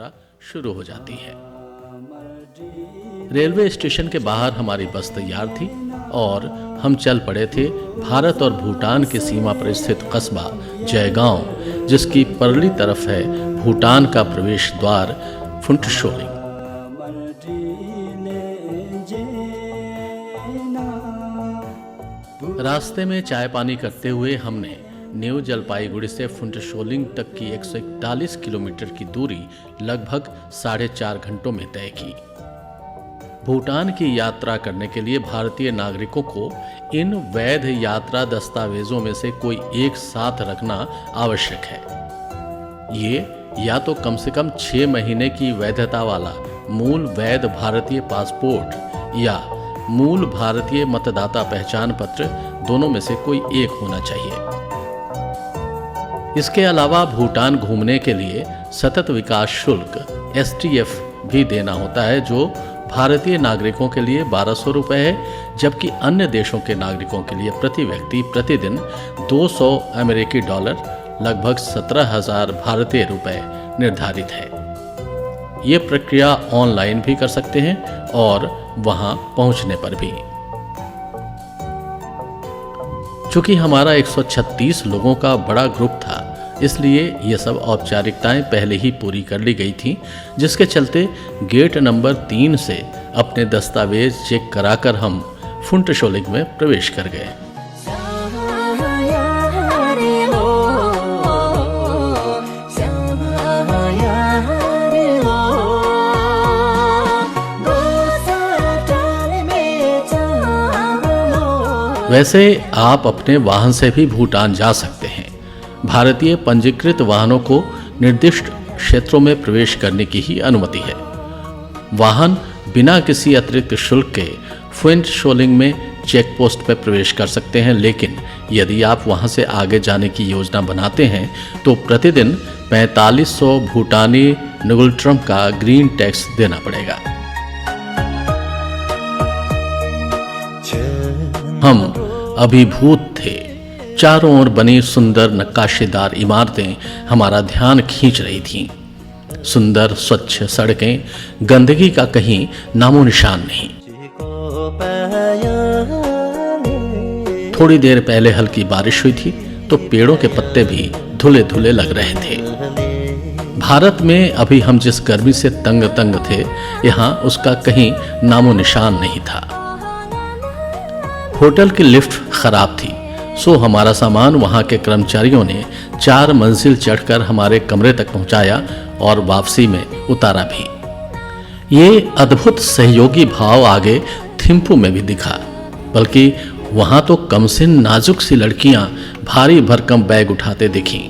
यात्रा शुरू हो जाती है। रेलवे स्टेशन के बाहर हमारी बस तैयार थी और हम चल पड़े थे भारत और भूटान की सीमा पर स्थित कस्बा जयगांव, जिसकी परली तरफ है भूटान का प्रवेश द्वार फुंटशोलिंग। रास्ते में चाय पानी करते हुए हमने न्यू जलपाईगुड़ी से फुंटशोलिंग तक की 141 किलोमीटर की दूरी लगभग 4.5 घंटों में तय की। भूटान की यात्रा करने के लिए भारतीय नागरिकों को इन वैध यात्रा दस्तावेजों में से कोई एक साथ रखना आवश्यक है। ये या तो कम से कम 6 महीने की वैधता वाला मूल वैध भारतीय पासपोर्ट या मूल भारतीय मतदाता पहचान पत्र, दोनों में से कोई एक होना चाहिए। इसके अलावा भूटान घूमने के लिए सतत विकास शुल्क STF भी देना होता है, जो भारतीय नागरिकों के लिए 1200 रुपये है, जबकि अन्य देशों के नागरिकों के लिए प्रति व्यक्ति प्रतिदिन 200 अमेरिकी डॉलर लगभग 17,000 भारतीय रुपये निर्धारित है। ये प्रक्रिया ऑनलाइन भी कर सकते हैं और वहां पहुंचने पर भी। चूंकि हमारा 136 लोगों का बड़ा ग्रुप था, इसलिए ये सब औपचारिकताएं पहले ही पूरी कर ली गई थी, जिसके चलते गेट नंबर 3 से अपने दस्तावेज चेक कराकर हम फुंटशोलिंग में प्रवेश कर गए। वैसे आप अपने वाहन से भी भूटान जा सकते हैं। भारतीय पंजीकृत वाहनों को निर्दिष्ट क्षेत्रों में प्रवेश करने की ही अनुमति है। वाहन बिना किसी अतिरिक्त शुल्क के फुंटशोलिंग में चेक पोस्ट पर प्रवेश कर सकते हैं, लेकिन यदि आप वहां से आगे जाने की योजना बनाते हैं तो प्रतिदिन 4500 भूटानी नुगुल्ट्रम का ग्रीन टैक्स देना पड़ेगा। हम अभिभूत थे। चारों ओर बनी सुंदर नक्काशीदार इमारतें हमारा ध्यान खींच रही थीं। सुंदर स्वच्छ सड़कें, गंदगी का कहीं नामो निशान नहीं। थोड़ी देर पहले हल्की बारिश हुई थी तो पेड़ों के पत्ते भी धुले धुले लग रहे थे। भारत में अभी हम जिस गर्मी से तंग तंग थे, यहाँ उसका कहीं नामो निशान नहीं था। होटल की लिफ्ट खराब थी, सो हमारा सामान वहां के कर्मचारियों ने 4 मंजिल चढ़कर हमारे कमरे तक पहुंचाया और वापसी में उतारा भी। ये अद्भुत सहयोगी भाव आगे थिम्पू में भी दिखा, बल्कि वहां तो कमसिन नाजुक सी लड़कियां भारी भरकम बैग उठाते दिखीं।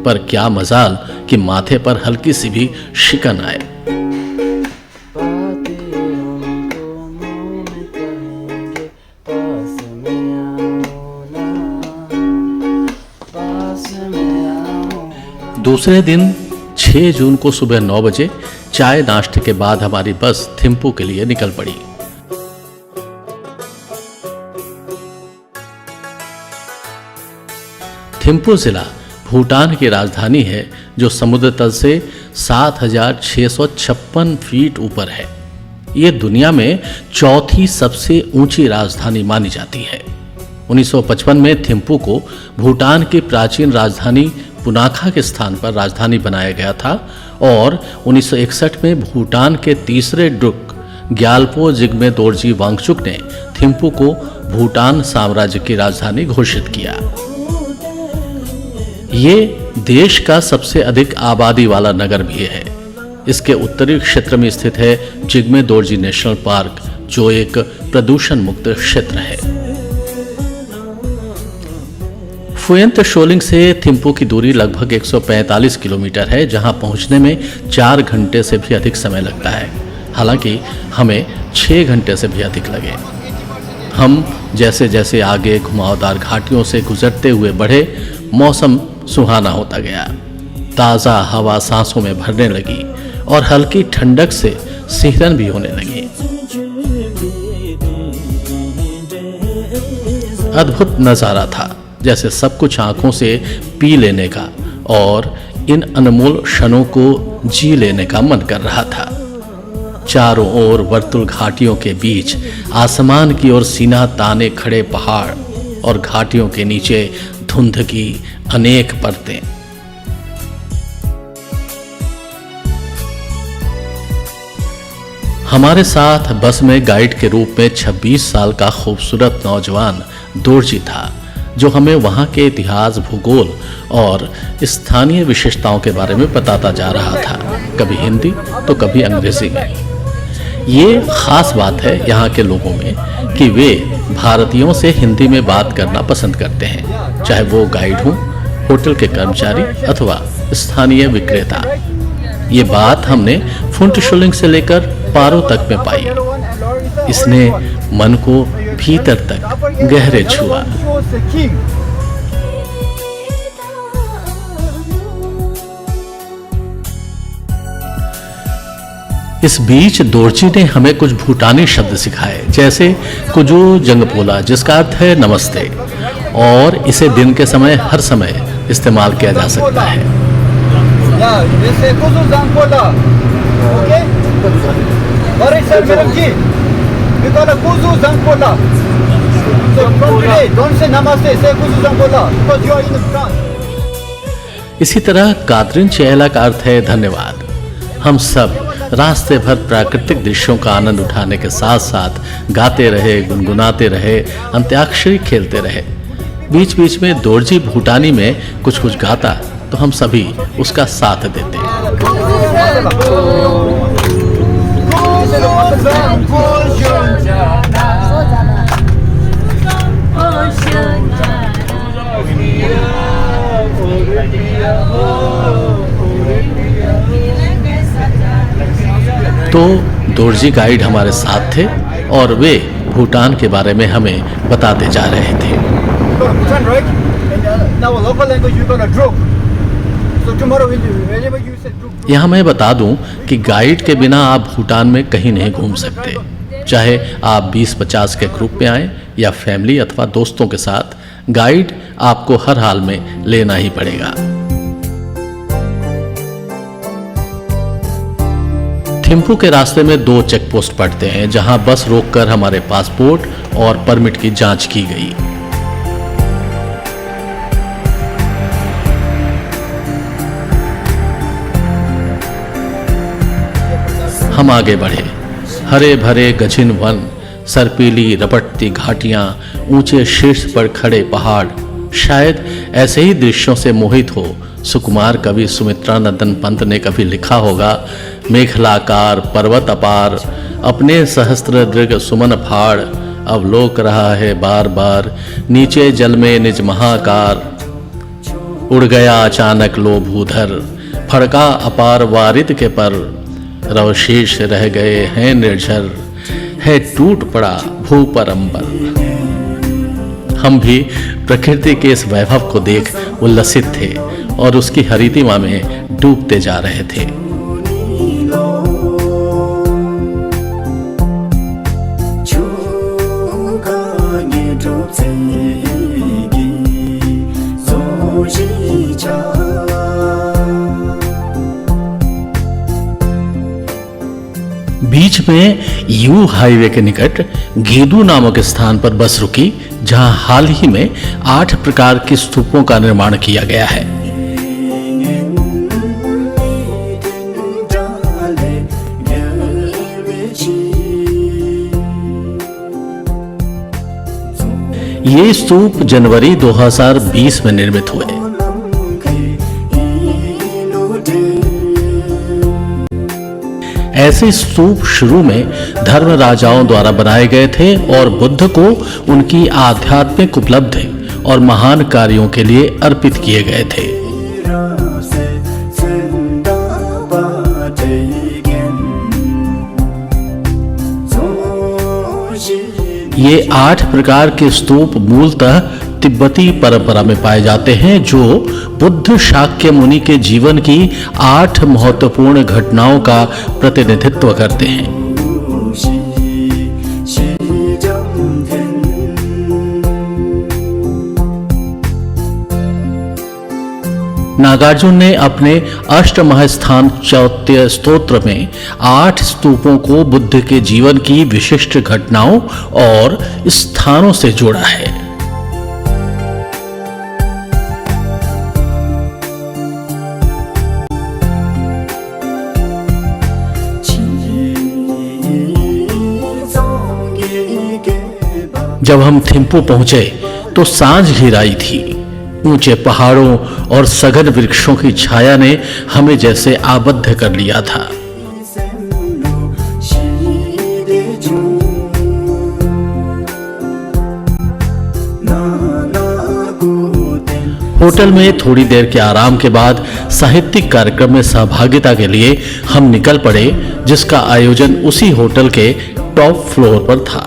पर क्या मजाल कि माथे पर हल्की सी भी शिकन आए। दूसरे दिन 6 जून को सुबह 9 बजे चाय नाश्ते के बाद हमारी बस थिम्पू के लिए निकल पड़ी। थिम्पू जिला भूटान की राजधानी है, जो समुद्र तल से 7,656 फीट ऊपर है। ये दुनिया में चौथी सबसे ऊंची राजधानी मानी जाती है। 1955 में थिम्पू को भूटान की प्राचीन राजधानी पुनाखा के स्थान पर राजधानी बनाया गया था और 1961 में भूटान के तीसरे ड्रुक ग्याल्पो जिग्मे दोर्जी वांगचुक ने थिम्पू को भूटान साम्राज्य की राजधानी घोषित किया। ये देश का सबसे अधिक आबादी वाला नगर भी है। इसके उत्तरी क्षेत्र में स्थित है जिग्मे दोर्जी नेशनल पार्क, जो एक प्रदूषण मुक्त क्षेत्र है। फुंटशोलिंग से थिम्पू की दूरी लगभग 145 किलोमीटर है, जहां पहुंचने में 4 घंटे से भी अधिक समय लगता है। हालांकि हमें 6 घंटे से भी अधिक लगे। हम जैसे जैसे आगे घुमावदार घाटियों से गुजरते हुए बढ़े, मौसम सुहाना होता गया। ताज़ा हवा सांसों में भरने लगी और हल्की ठंडक से सिहरन भी होने लगी। अद्भुत नज़ारा था, जैसे सब कुछ आंखों से पी लेने का, और इन अनमोल क्षणों को जी लेने का मन कर रहा था। चारों ओर वर्तुल घाटियों के बीच आसमान की ओर सीना ताने खड़े पहाड़ और घाटियों के नीचे धुंध की अनेक परतें। हमारे साथ बस में गाइड के रूप में 26 साल का खूबसूरत नौजवान दोरजी था, जो हमें वहाँ के इतिहास, भूगोल और स्थानीय विशेषताओं के बारे में बताता जा रहा था, कभी हिंदी तो कभी अंग्रेजी में। ये खास बात है यहाँ के लोगों में कि वे भारतीयों से हिंदी में बात करना पसंद करते हैं, चाहे वो गाइड हों, होटल के कर्मचारी अथवा स्थानीय विक्रेता। ये बात हमने फुंट शोलिंग से लेकर पारो तक में पाई। इसने मन को भीतर तक गहरे छुआ। इस बीच दोरजी ने हमें कुछ भूटानी शब्द सिखाए, जैसे कुजू जंगपोला, जिसका अर्थ है नमस्ते, और इसे दिन के समय हर समय इस्तेमाल किया जा सकता है। इसी तरह कादरिन चेहला का अर्थ है धन्यवाद। हम सब रास्ते भर प्राकृतिक दृश्यों का आनंद उठाने के साथ साथ गाते रहे, गुनगुनाते रहे, अंत्याक्षरी खेलते रहे। बीच बीच में दोरजी भूटानी में कुछ कुछ गाता तो हम सभी उसका साथ देते। तो दोरजी गाइड हमारे साथ थे और वे भूटान के बारे में हमें बताते जा रहे थे। यहाँ मैं बता दूं कि गाइड के बिना आप भूटान में कहीं नहीं घूम सकते, चाहे आप 20-50 के ग्रुप में आए या फैमिली अथवा दोस्तों के साथ, गाइड आपको हर हाल में लेना ही पड़ेगा। थिम्पू के रास्ते में 2 चेक पोस्ट पड़ते हैं, जहां बस रोककर हमारे पासपोर्ट और परमिट की जांच की गई। हम आगे बढ़े। हरे भरे गजिन वन, सरपीली रपटती घाटियां, ऊंचे शीर्ष पर खड़े पहाड़, शायद ऐसे ही दृश्यों से मोहित हो सुकुमार कवि सुमित्रानंदन पंत ने कभी लिखा होगा, मेखलाकार पर्वत अपार, अपने सहस्त्र दृग सुमन फाड़, अवलोक रहा है बार बार, नीचे जल में निज महाकार, उड़ गया अचानक लो भूधर, फड़का अपार वारिद के पर, रवशेष रह गए हैं निर्झर, है टूट पड़ा भू पर अंबर। हम भी प्रकृति के इस वैभव को देख उल्लसित थे और उसकी हरितिमा में डूबते जा रहे थे। बीच में यू हाईवे के निकट गेदू नामक स्थान पर बस रुकी, जहां हाल ही में 8 प्रकार के स्तूपों का निर्माण किया गया है। ये स्तूप जनवरी 2020 में निर्मित हुए। ऐसे स्तूप शुरू में धर्म राजाओं द्वारा बनाए गए थे और बुद्ध को उनकी आध्यात्मिक उपलब्धि और महान कार्यों के लिए अर्पित किए गए थे। ये 8 प्रकार के स्तूप मूलतः तिब्बती परंपरा में पाए जाते हैं, जो बुद्ध शाक्य मुनि के जीवन की 8 महत्वपूर्ण घटनाओं का प्रतिनिधित्व करते हैं। नागार्जुन ने अपने अष्टमहास्थान चौत्य स्तोत्र में 8 स्तूपों को बुद्ध के जीवन की विशिष्ट घटनाओं और स्थानों से जोड़ा है। जब हम थिम्पू पहुंचे तो सांझ घिराई थी। ऊंचे पहाड़ों और सघन वृक्षों की छाया ने हमें जैसे आबद्ध कर लिया था। होटल में थोड़ी देर के आराम के बाद साहित्यिक कार्यक्रम में सहभागिता के लिए हम निकल पड़े, जिसका आयोजन उसी होटल के टॉप फ्लोर पर था।